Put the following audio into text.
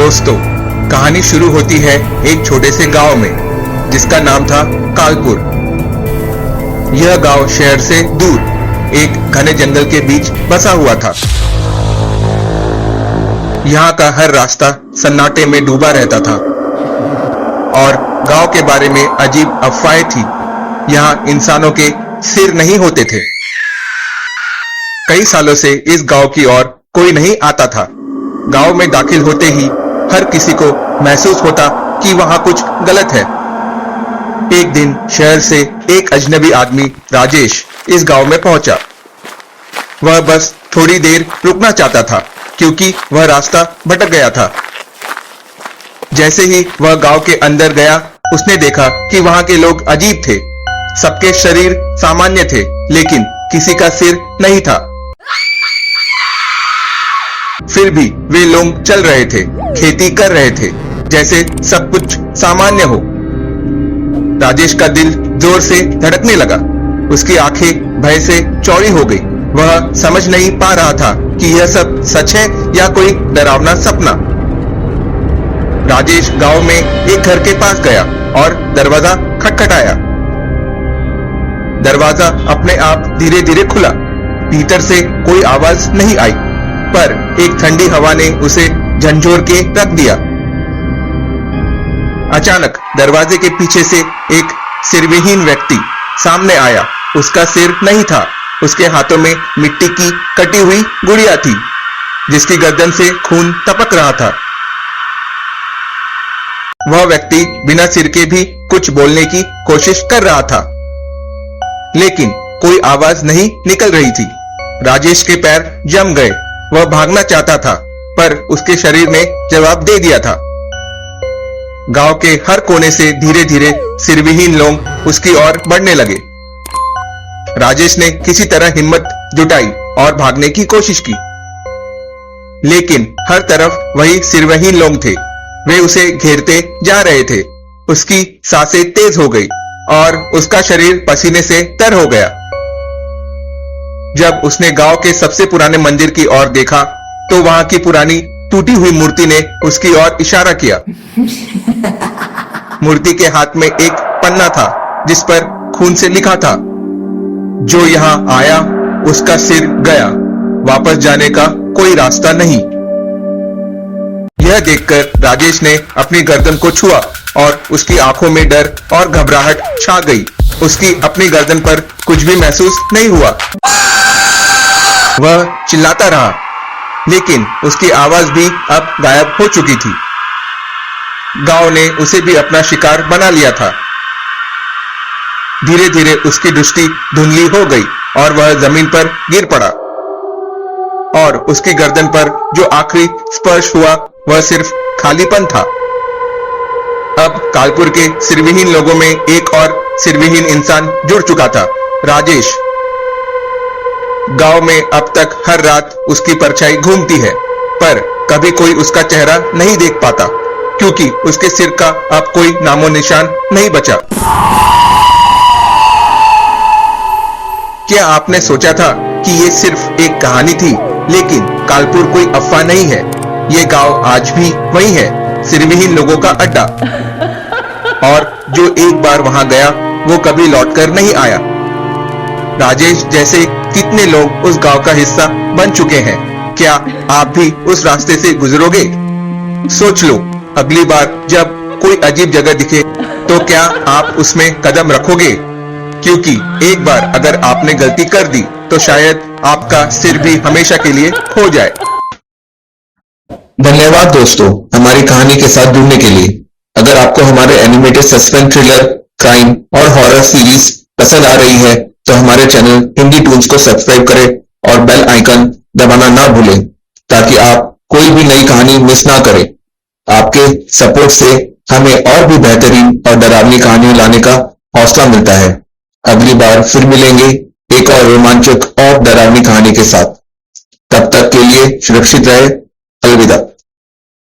दोस्तों, कहानी शुरू होती है एक छोटे से गांव में जिसका नाम था कालपुर। यह गांव शहर से दूर एक घने जंगल के बीच बसा हुआ था। यहाँ का हर रास्ता सन्नाटे में डूबा रहता था और गांव के बारे में अजीब अफवाहें थी। यहाँ इंसानों के सिर नहीं होते थे। कई सालों से इस गांव की ओर कोई नहीं आता था। गांव में दाखिल होते ही हर किसी को महसूस होता कि वहां कुछ गलत है। एक दिन शहर से एक अजनबी आदमी राजेश इस गांव में पहुंचा। वह बस थोड़ी देर रुकना चाहता था क्योंकि वह रास्ता भटक गया था। जैसे ही वह गांव के अंदर गया, उसने देखा कि वहां के लोग अजीब थे। सबके शरीर सामान्य थे, लेकिन किसी का सिर नहीं था। फिर भी वे लोग चल रहे थे, खेती कर रहे थे, जैसे सब कुछ सामान्य हो। राजेश का दिल जोर से धड़कने लगा। उसकी आंखें भय से चौड़ी हो गई। वह समझ नहीं पा रहा था कि यह सब सच है या कोई डरावना सपना। राजेश गांव में एक घर के पास गया और दरवाजा खटखटाया। दरवाजा अपने आप धीरे धीरे खुला। भीतर से कोई आवाज नहीं आई, पर एक ठंडी हवा ने उसे झंझोर के रख दिया। अचानक दरवाजे के पीछे से एक सिरविहीन व्यक्ति सामने आया। उसका सिर नहीं था। उसके हाथों में मिट्टी की कटी हुई गुड़िया थी, जिसकी गर्दन से खून टपक रहा था। वह व्यक्ति बिना सिर के भी कुछ बोलने की कोशिश कर रहा था, लेकिन कोई आवाज नहीं निकल रही थी। राजेश के पैर जम गए। वह भागना चाहता था, पर उसके शरीर ने जवाब दे दिया था। गांव के हर कोने से धीरे धीरे सिरविहीन लोग उसकी ओर बढ़ने लगे। राजेश ने किसी तरह हिम्मत जुटाई और भागने की कोशिश की, लेकिन हर तरफ वही सिरविहीन लोग थे। वे उसे घेरते जा रहे थे। उसकी सांसें तेज हो गई और उसका शरीर पसीने से तर हो गया। जब उसने गांव के सबसे पुराने मंदिर की ओर देखा, तो वहां की पुरानी टूटी हुई मूर्ति ने उसकी ओर इशारा किया। मूर्ति के हाथ में एक पन्ना था, जिस पर खून से लिखा था, जो यहां आया उसका सिर गया, वापस जाने का कोई रास्ता नहीं। यह देखकर राजेश ने अपनी गर्दन को छुआ और उसकी आंखों में डर और घबराहट छा गई। उसकी अपनी गर्दन पर कुछ भी महसूस नहीं हुआ। वह चिल्लाता रहा, लेकिन उसकी आवाज भी अब गायब हो चुकी थी। गांव ने उसे भी अपना शिकार बना लिया था। धीरे धीरे उसकी दृष्टि धुंधली हो गई और वह जमीन पर गिर पड़ा। और उसकी गर्दन पर जो आखिरी स्पर्श हुआ, वह सिर्फ खालीपन था। अब कालपुर के सिरविहीन लोगों में एक और सिरविहीन इंसान जुड़ चुका था, राजेश। गांव में अब तक हर रात उसकी परछाई घूमती है, पर कभी कोई उसका चेहरा नहीं देख पाता, क्योंकि उसके सिर का अब कोई नामो निशान नहीं बचा। क्या आपने सोचा था कि ये सिर्फ एक कहानी थी? लेकिन कालपुर कोई अफवाह नहीं है। ये गांव आज भी वही है, सिरविहीन लोगों का अड्डा। और जो एक बार वहां गया, वो कभी लौटकर नहीं आया। राजेश जैसे कितने लोग उस गांव का हिस्सा बन चुके हैं। क्या आप भी उस रास्ते से गुजरोगे? सोच लो, अगली बार जब कोई अजीब जगह दिखे, तो क्या आप उसमें कदम रखोगे? क्योंकि एक बार अगर आपने गलती कर दी, तो शायद आपका सिर भी हमेशा के लिए खो जाए। धन्यवाद दोस्तों, हमारी कहानी के साथ जुड़ने के लिए। अगर आपको हमारे एनिमेटेड सस्पेंस थ्रिलर, क्राइम और हॉरर सीरीज पसंद आ रही है, तो हमारे चैनल हिंदी टून्स को सब्सक्राइब करें और बेल आइकन दबाना ना भूलें, ताकि आप कोई भी नई कहानी मिस ना करें। आपके सपोर्ट से हमें और भी बेहतरीन और डरावनी कहानियां लाने का हौसला मिलता है। अगली बार फिर मिलेंगे एक और रोमांचक और डरावनी कहानी के साथ। तब तक के लिए सुरक्षित रहे। अलविदा।